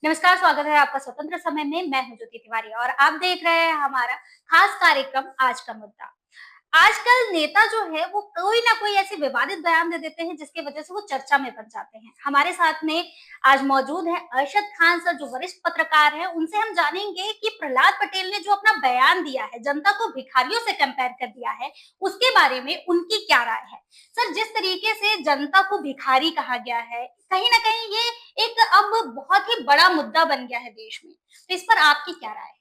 नमस्कार, स्वागत है आपका स्वतंत्र समय में। मैं हूं ज्योति तिवारी और आप देख रहे हैं हमारा खास कार्यक्रम आज का मुद्दा। आजकल नेता जो है वो कोई ना कोई ऐसे विवादित बयान दे देते हैं जिसकी वजह से वो चर्चा में बन जाते हैं। हमारे साथ में आज मौजूद है अरशद खान सर, जो वरिष्ठ पत्रकार हैं। उनसे हम जानेंगे कि प्रहलाद पटेल ने जो अपना बयान दिया है, जनता को भिखारियों से कंपेयर कर दिया है, उसके बारे में उनकी क्या राय है। सर, जिस तरीके से जनता को भिखारी कहा गया है, कहीं ना कहीं ये एक अब बहुत ही बड़ा मुद्दा बन गया है देश में। तो इस पर आपकी क्या राय है?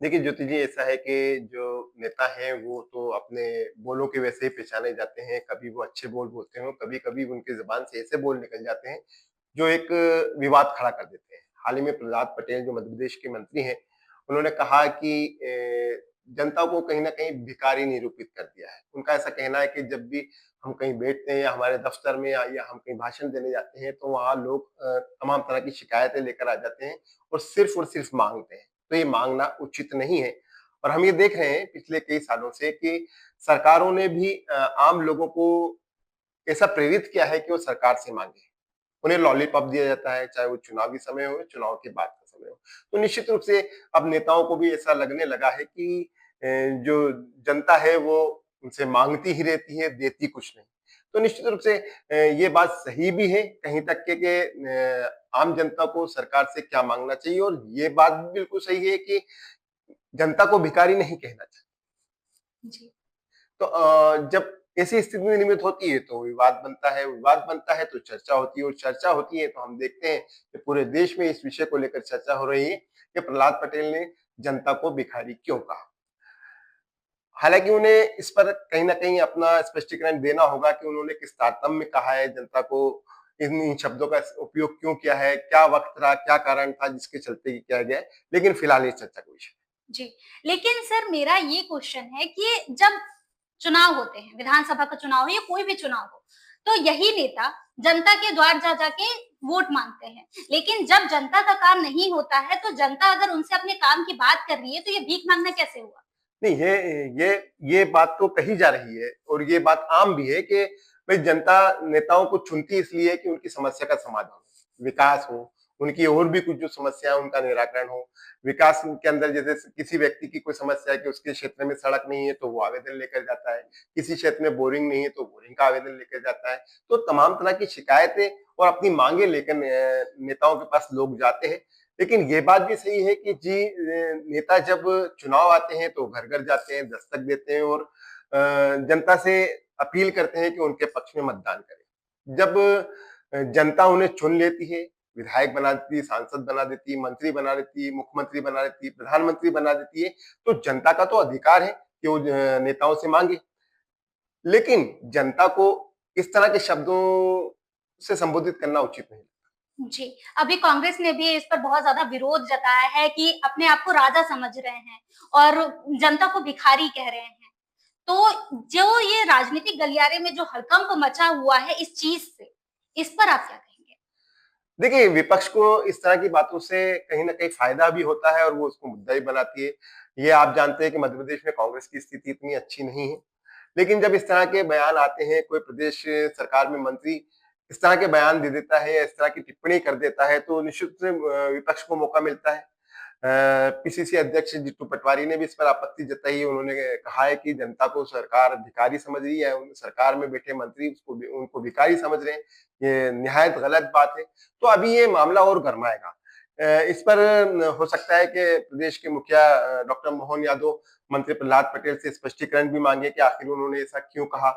देखिए ज्योति जी, ऐसा है कि जो नेता हैं वो तो अपने बोलों की वजह से ही पहचाने जाते हैं। कभी वो अच्छे बोल बोलते हो, कभी-कभी उनकी ज़ुबान से ऐसे बोल निकल जाते हैं जो एक विवाद खड़ा कर देते हैं। हाल ही में प्रहलाद पटेल जो मध्य प्रदेश के मंत्री हैं, उन्होंने कहा कि जनता को कहीं न कहीं भिखारी निरूपित कर दिया है। उनका ऐसा कहना है कि जब भी हम कहीं बैठते हैं या हमारे दफ्तर में या हम कहीं भाषण देने जाते हैं, तो वहाँ लोग तमाम तरह की शिकायतें लेकर आ जाते हैं और सिर्फ माँगते हैं। तो ये माँगना उचित नहीं है। और हम ये देख रहे हैं पिछले कई सालों से कि सरकारों ने भी आम लोगों को ऐसा प्रेरित किया है कि वो सरकार से माँगे। उन्हें लॉलीपॉप दिया जाता है, चाहे वो चुनावी समय हो या चुनाव के बाद का समय हो। तो निश्चित रूप से अब नेताओं को भी ऐसा लगने लगा है कि जो जनता है वो उनसे माँगती ही रहती है, देती कुछ नहीं। तो निश्चित रूप से ये बात सही भी है कहीं तक के आम जनता को सरकार से क्या माँगना चाहिए, और ये बात भी बिल्कुल सही है कि जनता को भिखारी नहीं कहना चाहिए। जी। तो जब ऐसी स्थिति निर्मित होती है तो विवाद बनता है तो चर्चा होती है, और चर्चा होती है तो हम देखते हैं कि पूरे देश में इस विषय को लेकर चर्चा हो रही है कि प्रहलाद पटेल ने जनता को भिखारी क्यों कहा। हालांकि उन्हें इस पर कहीं ना कहीं अपना स्पष्टीकरण देना होगा कि उन्होंने किस तारतम्य में कहा है, जनता को इन शब्दों का उपयोग क्यों किया है, क्या वक्त रहा, क्या कारण था जिसके चलते ये किया गया है। लेकिन फिलहाल ये चर्चा का विषय जी, लेकिन सर मेरा ये क्वेश्चन है कि जब चुनाव होते हैं, विधानसभा का चुनाव हो या कोई भी चुनाव हो, तो यही नेता जनता के द्वार जा जाके वोट मांगते हैं। लेकिन जब जनता का काम नहीं होता है, तो जनता अगर उनसे अपने काम की बात कर रही है, तो ये भीख मांगना कैसे हुआ? नहीं, ये बात तो कही जा रही है, और ये बात आम भी है कि भाई जनता नेताओं को चुनती इसलिए कि उनकी समस्या का समाधान हो, विकास हो, उनकी और भी कुछ जो समस्या है उनका निराकरण हो। विकास के अंदर जैसे किसी व्यक्ति की कोई समस्या है कि उसके क्षेत्र में सड़क नहीं है तो वो आवेदन लेकर जाता है, किसी क्षेत्र में बोरिंग नहीं है तो बोरिंग का आवेदन लेकर जाता है। तो तमाम तरह की शिकायतें और अपनी मांगे लेकर नेताओं के पास लोग जाते हैं। लेकिन ये बात भी सही है कि नेता जब चुनाव आते हैं तो घर-घर जाते हैं, दस्तक देते हैं और जनता से अपील करते हैं कि उनके पक्ष में मतदान करें। जब जनता उन्हें चुन लेती है, विधायक बना देती है, सांसद बना देती है, मंत्री बना देती है, मुख्यमंत्री बना देती है, प्रधानमंत्री बना देती है, तो जनता का तो अधिकार है कि वो नेताओं से माँगे। लेकिन जनता को इस तरह के शब्दों से संबोधित करना उचित नहीं। जी, अभी कांग्रेस ने भी इस पर बहुत ज़्यादा विरोध जताया है कि अपने आप को राजा समझ रहे हैं और जनता को भिखारी कह रहे हैं। तो जो ये राजनीतिक गलियारे में जो हड़कंप मचा हुआ है इस चीज़ से, इस पर आप क्या कहेंगे? देखिए, विपक्ष को इस तरह की बातों से कहीं न कहीं फ़ायदा भी होता है और वो उसको मुद्दा ही बनाती है। ये आप जानते हैं कि मध्य प्रदेश में कांग्रेस की स्थिति इतनी अच्छी नहीं है। लेकिन जब इस तरह के बयान आते हैं, कोई प्रदेश सरकार में मंत्री इस तरह के बयान दे देता है या इस तरह की टिप्पणी कर देता है, तो निश्चित रूप से विपक्ष को मौका मिलता है। पीसीसी अध्यक्ष जीतू पटवारी ने भी इस पर आपत्ति जताई है। उन्होंने कहा है कि जनता को सरकार भिखारी समझ रही है, उन सरकार में बैठे मंत्री उनको भिखारी समझ रहे हैं। ये निहायत गलत बात है। तो अभी ये मामला और गरमाएगा। इस पर हो सकता है कि प्रदेश के मुखिया डॉक्टर मोहन यादव मंत्री प्रहलाद पटेल से स्पष्टीकरण भी मांगे कि आखिर उन्होंने ऐसा क्यों कहा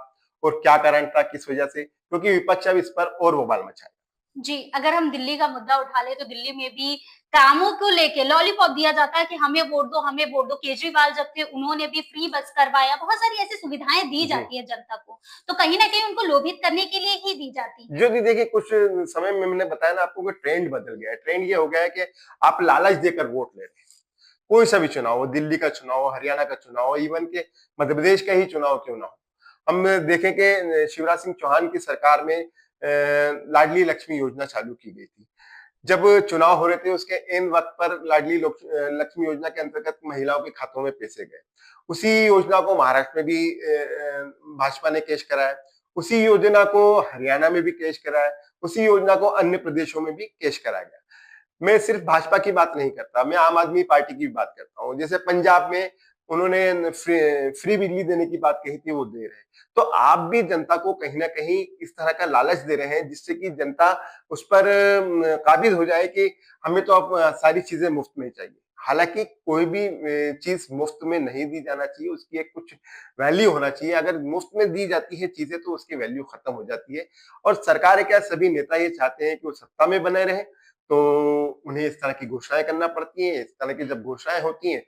और क्या कारण था, किस वजह से, क्योंकि विपक्ष अब इस पर और बवाल मचाएगा। जी, अगर हम दिल्ली का मुद्दा उठा लें तो दिल्ली में भी कामों को लेके लॉलीपॉप दिया जाता है कि हमें वोट दो, हमें वोट दो। केजरीवाल जब थे उन्होंने भी फ्री बस करवाया, बहुत सारी ऐसी सुविधाएँ दी जी। जाती है जनता को। तो कहीं न कहीं उनको लोभित करने के लिए ही दी जाती हैं। जो भी देखिए, कुछ समय में मैंने बताया ना आपको कि ट्रेंड बदल गया है। ट्रेंड ये हो गया है कि आप लालच देकर वोट ले रहे हैं। कोई सा भी चुनाव हो, दिल्ली का चुनाव हो, हरियाणा का चुनाव हो, इवन के मध्य प्रदेश का ही चुनाव क्यों ना हो। हम देखें कि शिवराज सिंह चौहान की सरकार में लाडली लक्ष्मी योजना चालू की गई थी। जब चुनाव हो रहे थे उसके ऐन वक्त पर लक्ष्मी योजना के अंतर्गत महिलाओं के खातों में पैसे गए। उसी योजना को महाराष्ट्र में भी भाजपा ने पेश कराया, उसी योजना को हरियाणा में भी पेश कराया, उसी योजना को अन्य प्रदेशों में भी पेश कराया गया। मैं सिर्फ भाजपा की बात नहीं करता, मैं आम आदमी पार्टी की भी बात करता हूँ। जैसे पंजाब में उन्होंने फ्री बिजली देने की बात कही थी, वो दे रहे हैं। तो आप भी जनता को कहीं ना कहीं इस तरह का लालच दे रहे हैं जिससे कि जनता उस पर काबिज हो जाए कि हमें तो अब सारी चीजें मुफ्त में चाहिए। हालांकि कोई भी चीज मुफ्त में नहीं दी जाना चाहिए, उसकी एक कुछ वैल्यू होना चाहिए। अगर मुफ्त में दी जाती है चीजें तो उसकी वैल्यू खत्म हो जाती है। और सरकार क्या, सभी नेता ये चाहते हैं कि वो सत्ता में बने रहे, तो उन्हें इस तरह की घोषणाएं करना पड़ती हैं। इस तरह की जब घोषणाएं होती हैं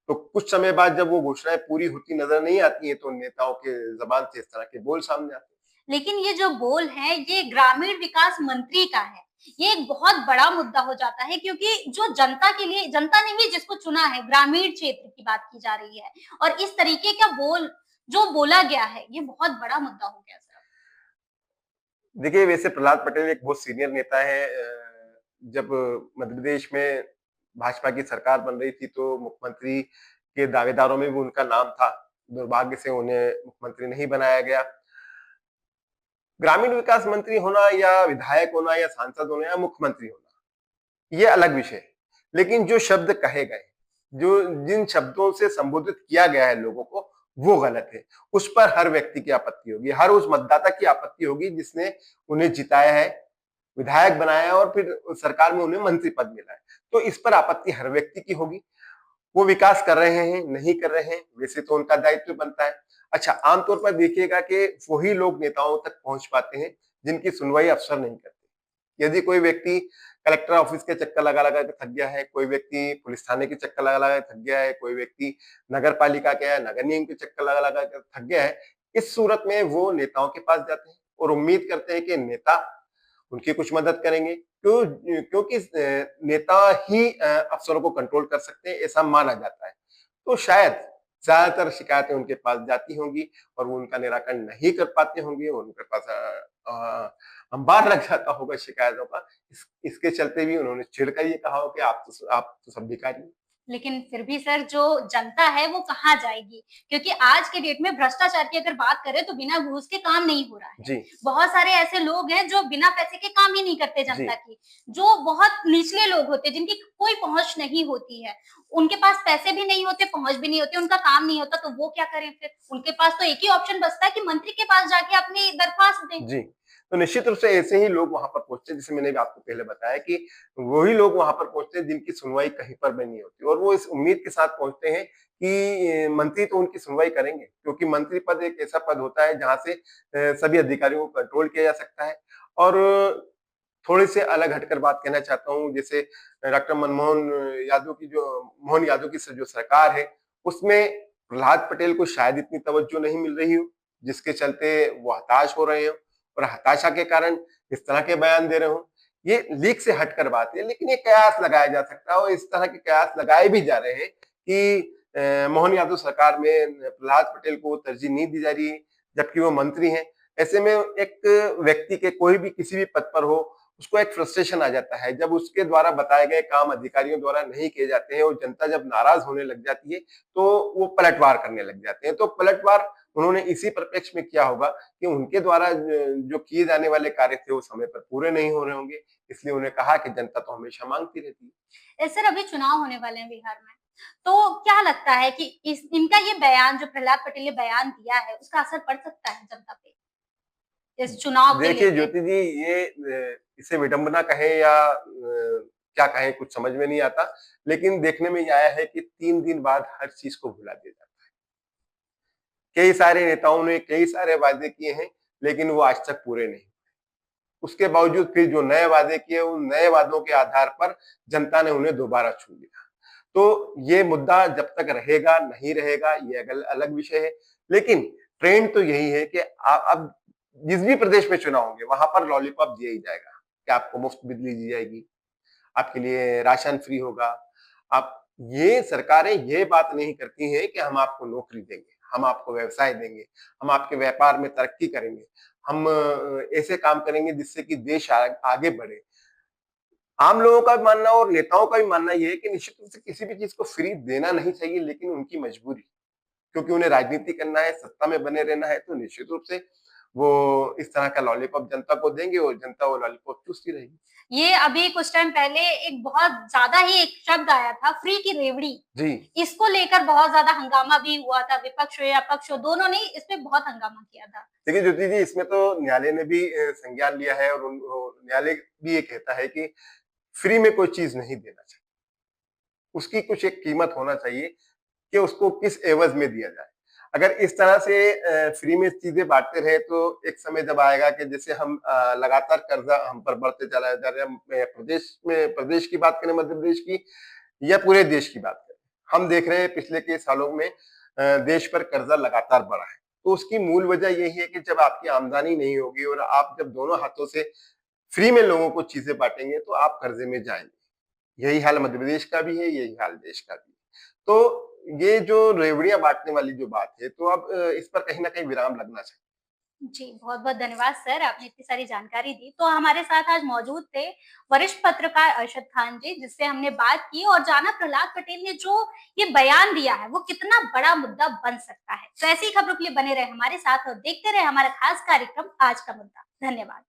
तो कुछ समय बाद जब वो घोषणाएं पूरी होती नजर नहीं आती है तो नेताओं के जबान से इस तरह के बोल सामने आते हैं। लेकिन ये जो बोल है ये ग्रामीण विकास मंत्री का है। ये एक बहुत बड़ा मुद्दा हो जाता है क्योंकि जो जनता के लिए, जनता ने ही जिसको चुना है, ग्रामीण क्षेत्र की बात की जा रही है और इस तरीके का बोल जो बोला गया है ये बहुत बड़ा मुद्दा हो गया सर। देखिए, वैसे प्रहलाद पटेल एक बहुत सीनियर नेता है। जब मध्य प्रदेश में भाजपा की सरकार बन रही थी तो मुख्यमंत्री के दावेदारों में भी उनका नाम था। दुर्भाग्य से उन्हें मुख्यमंत्री नहीं बनाया गया। ग्रामीण विकास मंत्री होना या विधायक होना या सांसद होना या मुख्यमंत्री होना, ये अलग विषय है। लेकिन जो शब्द कहे गए, जो जिन शब्दों से संबोधित किया गया है लोगों को, वो गलत है। उस पर हर व्यक्ति की आपत्ति होगी, हर उस मतदाता की आपत्ति होगी जिसने उन्हें जिताया है, विधायक बनाया है और फिर सरकार में उन्हें मंत्री पद मिला है। तो इस पर आपत्ति हर व्यक्ति की होगी। वो विकास कर रहे हैं, नहीं कर रहे हैं, वैसे तो उनका दायित्व बनता है। अच्छा, आमतौर पर देखिएगा कि वही लोग नेताओं तक पहुंच पाते हैं जिनकी सुनवाई अफसर नहीं करते। यदि कोई व्यक्ति कलेक्टर ऑफिस के चक्कर लगा लगा के थक गया है, कोई व्यक्ति पुलिस थाने के चक्कर लगा लगा के थक गया है, कोई व्यक्ति नगर पालिका के या नगर निगम के चक्कर लगा लगा के थक गया है, इस सूरत में वो नेताओं के पास जाते हैं और उम्मीद करते हैं कि नेता उनकी कुछ मदद करेंगे। क्योंकि नेता ही अफसरों को कंट्रोल कर सकते हैं, ऐसा माना जाता है। तो शायद ज्यादातर शिकायतें उनके पास जाती होंगी और वो उनका निराकरण नहीं कर पाते होंगे, उनके पास अंबार लग जाता होगा शिकायतों का। इसके चलते भी उन्होंने चिढ़कर ये कहा हो कि आप तो सब भिखारी हैं। लेकिन फिर भी सर जो जनता है वो कहाँ जाएगी? क्योंकि आज के डेट में भ्रष्टाचार की अगर बात करें तो बिना घूस के काम नहीं हो रहा है। जी, बहुत सारे ऐसे लोग हैं जो बिना पैसे के काम ही नहीं करते जी, जनता की। जो बहुत निचले लोग होते हैं जिनकी कोई पहुँच नहीं होती है। उनके पास पैसे भी नहीं होते, पहुँच भी नहीं होती, उनका काम नहीं होता तो वो क्या करें फिर? उनके पास तो एक ही ऑप्शन बचता है कि मंत्री के पास जाके अपनी दरख्वास्त दें। जी। तो निश्चित रूप से ऐसे ही लोग वहां पर पहुंचते हैं, जैसे मैंने भी आपको पहले बताया कि वही लोग वहां पर पहुंचते हैं जिनकी सुनवाई कहीं पर भी नहीं होती और वो इस उम्मीद के साथ पहुंचते हैं कि मंत्री तो उनकी सुनवाई करेंगे, क्योंकि मंत्री पद एक ऐसा पद होता है जहां से सभी अधिकारियों को कंट्रोल किया जा सकता है। और थोड़ी से अलग हटकर बात कहना चाहता हूँ, जैसे डॉक्टर मनमोहन यादव की जो मोहन यादव की जो सरकार है, उसमें प्रहलाद पटेल को शायद इतनी तवज्जो नहीं मिल रही हो, जिसके चलते वो हताश हो रहे हो और हताशा के कारण इस तरह के बयान दे रहे हो। ये लीक से हटकर बात है, लेकिन ये कयास लगाया जा सकता है और इस तरह के कयास लगाए भी जा रहे हैं कि मोहन यादव सरकार में प्रहलाद पटेल को तरजीह नहीं दी जा रही है, जबकि वो मंत्री हैं। ऐसे में एक व्यक्ति के कोई भी किसी भी पद पर हो, उसको एक फ्रस्ट्रेशन आ जाता है जब उसके द्वारा बताए गए काम अधिकारियों द्वारा नहीं किए जाते हैं और जनता जब नाराज होने लग जाती है तो वो पलटवार करने लग जाते हैं। तो पलटवार उन्होंने इसी परिप्रेक्ष्य में किया होगा कि उनके द्वारा जो किए जाने वाले कार्य थे वो समय पर पूरे नहीं हो रहे होंगे, इसलिए उन्हें कहा कि जनता तो हमेशा मांगती रहती है। सर अभी चुनाव होने वाले हैं बिहार में, तो क्या लगता है कि इस इनका ये बयान जो प्रहलाद पटेल ने बयान दिया है, उसका असर पड़ सकता है जनता पे? इस चुनाव के देखिए लेके? ज्योति जी, ये इसे विडंबना कहें या क्या कहें, कुछ समझ में नहीं आता। लेकिन देखने में ये आया है कि 3 दिन बाद हर चीज को भुला दिया जाता है। कई सारे नेताओं ने कई सारे वादे किए हैं, लेकिन वो आज तक पूरे नहीं। उसके बावजूद फिर जो नए वादे किए, उन नए वादों के आधार पर जनता ने उन्हें दोबारा चुन लिया। तो ये मुद्दा जब तक रहेगा नहीं रहेगा ये अलग विषय है। लेकिन ट्रेंड तो यही है कि अब जिस भी प्रदेश में चुनाव होंगे वहां पर लॉलीपॉप दिया ही जाएगा कि आपको मुफ्त बिजली दी जाएगी, आपके लिए राशन फ्री होगा। आप ये सरकारें ये बात नहीं करती हैं कि हम आपको नौकरी देंगे, हम आपको व्यवसाय देंगे, हम आपके व्यापार में तरक्की करेंगे, हम ऐसे काम करेंगे जिससे कि देश आगे बढ़े। आम लोगों का भी मानना और नेताओं का भी मानना ये है कि निश्चित रूप से किसी भी चीज को फ्री देना नहीं चाहिए, लेकिन उनकी मजबूरी, क्योंकि उन्हें राजनीति करना है, सत्ता में बने रहना है, तो निश्चित रूप से वो इस तरह का लॉलीपॉप जनता को देंगे और जनता वो लॉलीपॉप चूसती रहेगी। ये अभी कुछ टाइम पहले एक बहुत ज़्यादा ही एक शब्द आया था, फ्री की रेवड़ी। जी। इसको लेकर बहुत ज़्यादा हंगामा भी हुआ था, विपक्ष हो या पक्ष हो, दोनों ने इस पे बहुत हंगामा किया था। देखिए ज्योति जी, इसमें तो न्यायालय ने भी संज्ञान लिया है और न्यायालय भी ये कहता है कि फ्री में कोई चीज नहीं देना चाहिए। उसकी कुछ एक कीमत होना चाहिए कि उसको किस एवज में दिया जाए। अगर इस तरह से फ्री में चीजें बांटते रहे तो एक समय जब आएगा कि जैसे हम लगातार कर्जा हम पर बढ़ते चला जा रहा है। प्रदेश की बात करें, मध्य प्रदेश की या पूरे देश की बात करें, हम देख रहे हैं पिछले के सालों में देश पर कर्जा लगातार बढ़ा है। तो उसकी मूल वजह यही है कि जब आपकी आमदनी नहीं होगी और आप जब दोनों हाथों से फ्री में लोगों को चीजें बांटेंगे तो आप कर्जे में जाएंगे। यही हाल मध्य प्रदेश का भी है, यही हाल देश का भी है। तो ये जो रेवड़ियां बांटने वाली जो बात है, तो अब इस पर कहीं ना कहीं विराम लगना चाहिए। जी, बहुत-बहुत धन्यवाद सर, आपने इतनी सारी जानकारी दी। तो हमारे साथ आज मौजूद थे वरिष्ठ पत्रकार अरशद खान जी, जिससे हमने बात की और जाना प्रहलाद पटेल ने जो ये बयान दिया है, वो कितना बड़ा मुद्दा बन सकता है। तो ऐसी ही खबरों के लिए बने रहे हमारे साथ और देखते रहे हमारा खास कार्यक्रम आज का मुद्दा। धन्यवाद।